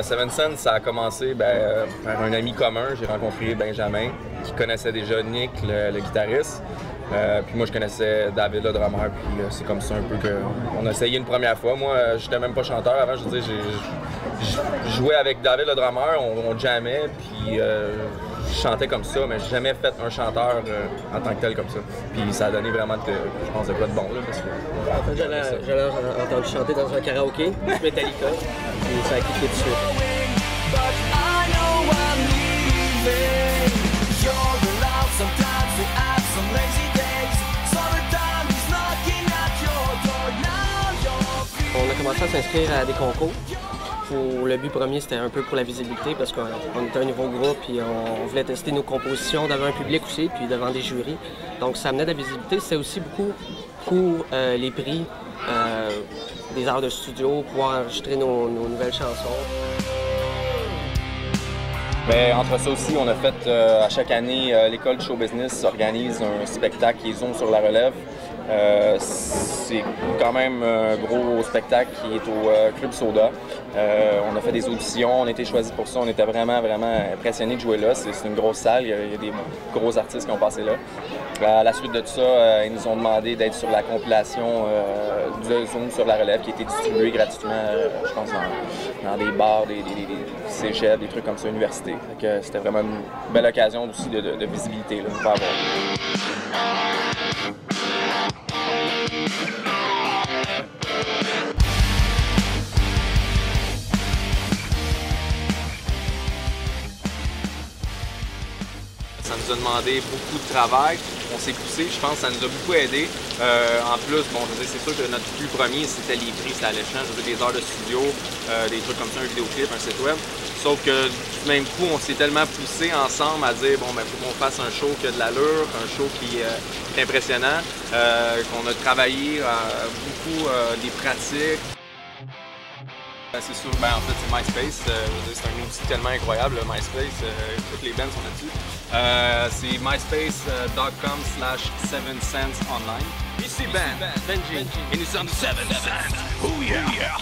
Seven Sense, ça a commencé par un ami commun. J'ai rencontré Benjamin, qui connaissait déjà Nick, le guitariste. Puis moi, je connaissais David, le drummer, puis c'est comme ça un peu qu'on a essayé une première fois. Moi, j'étais même pas chanteur avant, je veux dire, je jouais avec David, le drummer, on jammait, puis je chantais comme ça, mais j'ai jamais fait un chanteur en tant que tel comme ça. Puis ça a donné vraiment, je pense, de quoi de bon, là, parce que... En fait, j'allais entendu chanter dans un karaoké, du Metallica, et ça a cliqué tout de suite. On a commencé à s'inscrire à des concours. Le but premier, c'était un peu pour la visibilité parce qu'on était un nouveau groupe et on voulait tester nos compositions devant un public aussi, puis devant des jurys. Donc ça amenait de la visibilité. C'était aussi beaucoup pour les prix, des heures de studio, pouvoir enregistrer nos nouvelles chansons. Bien, entre ça aussi, on a fait à chaque année, l'école de show business organise un spectacle qui est Zone sur la relève. C'est quand même un gros spectacle qui est au Club Soda. On a fait des auditions, on a été choisis pour ça, on était vraiment impressionnés de jouer là. C'est une grosse salle, il y a des gros artistes qui ont passé là. À la suite de ça, ils nous ont demandé d'être sur la compilation de Zone sur la relève qui a été distribuée gratuitement, je pense, dans des bars, des cégeps, des trucs comme ça, université. C'était vraiment une belle occasion aussi de visibilité là, pour avoir. Ça nous a demandé beaucoup de travail. On s'est poussé, je pense que ça nous a beaucoup aidé. En plus, bon, je veux dire, c'est sûr que notre but premier, c'était les prix, c'était alléchant. Je veux dire, des heures de studio, des trucs comme ça, un vidéoclip, un site web. Sauf que du même coup, on s'est tellement poussé ensemble à dire, bon, ben, faut qu'on fasse un show qui a de l'allure, un show qui est impressionnant, qu'on a travaillé beaucoup des pratiques. C'est sûr, en fait, c'est MySpace. C'est un outil tellement incroyable, MySpace. Toutes les bands sont là-dessus. C'est myspace.com/7senseonline. Ici Ben, Benji. Et nous sommes Seven Sense. Oh yeah!